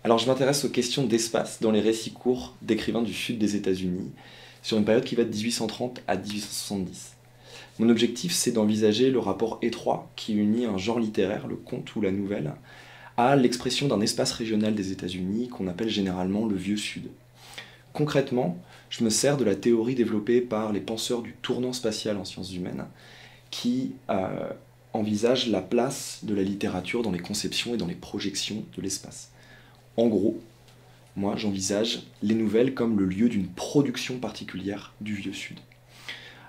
Alors je m'intéresse aux questions d'espace dans les récits courts d'écrivains du sud des États-Unis, sur une période qui va de 1830 à 1870. Mon objectif, c'est d'envisager le rapport étroit qui unit un genre littéraire, le conte ou la nouvelle, à l'expression d'un espace régional des États-Unis qu'on appelle généralement le Vieux Sud. Concrètement, je me sers de la théorie développée par les penseurs du tournant spatial en sciences humaines, qui envisagent la place de la littérature dans les conceptions et dans les projections de l'espace. En gros, moi j'envisage les nouvelles comme le lieu d'une production particulière du Vieux Sud.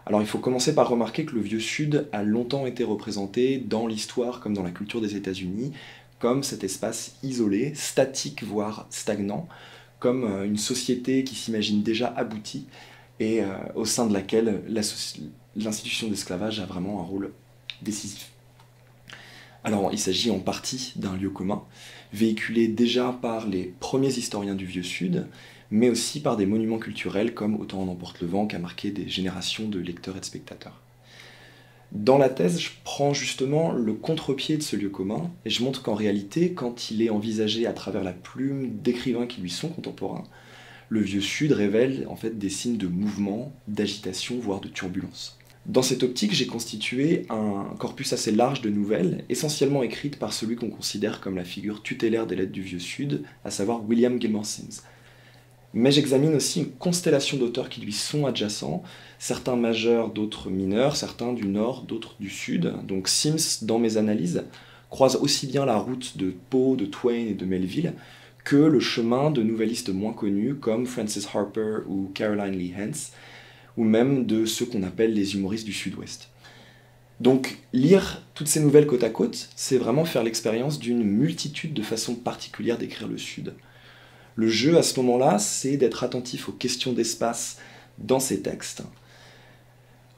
Alors il faut commencer par remarquer que le Vieux Sud a longtemps été représenté dans l'histoire comme dans la culture des États-Unis comme cet espace isolé, statique voire stagnant, comme une société qui s'imagine déjà aboutie et au sein de laquelle l'institution d'esclavage a vraiment un rôle décisif. Alors il s'agit en partie d'un lieu commun, véhiculé déjà par les premiers historiens du Vieux Sud, mais aussi par des monuments culturels comme Autant en emporte le vent, qui a marqué des générations de lecteurs et de spectateurs. Dans la thèse, je prends justement le contre-pied de ce lieu commun, et je montre qu'en réalité, quand il est envisagé à travers la plume d'écrivains qui lui sont contemporains, le Vieux Sud révèle en fait des signes de mouvement, d'agitation, voire de turbulence. Dans cette optique, j'ai constitué un corpus assez large de nouvelles, essentiellement écrites par celui qu'on considère comme la figure tutélaire des lettres du Vieux Sud, à savoir William Gilmore Simms. Mais j'examine aussi une constellation d'auteurs qui lui sont adjacents, certains majeurs, d'autres mineurs, certains du nord, d'autres du sud. Donc Simms, dans mes analyses, croise aussi bien la route de Poe, de Twain et de Melville, que le chemin de nouvellistes moins connus comme Francis Harper ou Caroline Lee Hance, ou même de ceux qu'on appelle les humoristes du Sud-Ouest. Donc lire toutes ces nouvelles côte à côte, c'est vraiment faire l'expérience d'une multitude de façons particulières d'écrire le Sud. Le jeu à ce moment-là, c'est d'être attentif aux questions d'espace dans ces textes,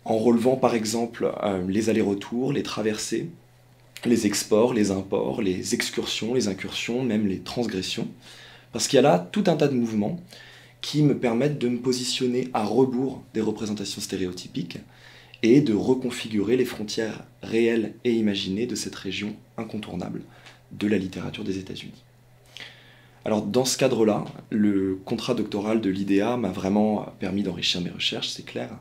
en relevant par exemple les allers-retours, les traversées, les exports, les imports, les excursions, les incursions, même les transgressions, parce qu'il y a là tout un tas de mouvements qui me permettent de me positionner à rebours des représentations stéréotypiques et de reconfigurer les frontières réelles et imaginées de cette région incontournable de la littérature des États-Unis. Alors dans ce cadre-là, le contrat doctoral de l'IDEA m'a vraiment permis d'enrichir mes recherches, c'est clair.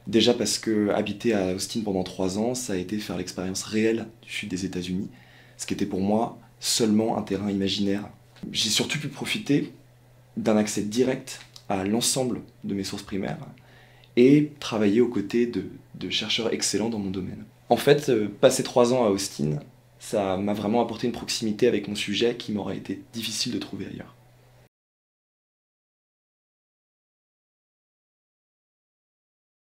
Déjà parce que habiter à Austin pendant 3 ans, ça a été faire l'expérience réelle du sud des États-Unis, ce qui était pour moi seulement un terrain imaginaire. J'ai surtout pu profiter d'un accès direct à l'ensemble de mes sources primaires et travailler aux côtés de chercheurs excellents dans mon domaine. En fait, passer 3 ans à Austin, ça m'a vraiment apporté une proximité avec mon sujet qui m'aurait été difficile de trouver ailleurs.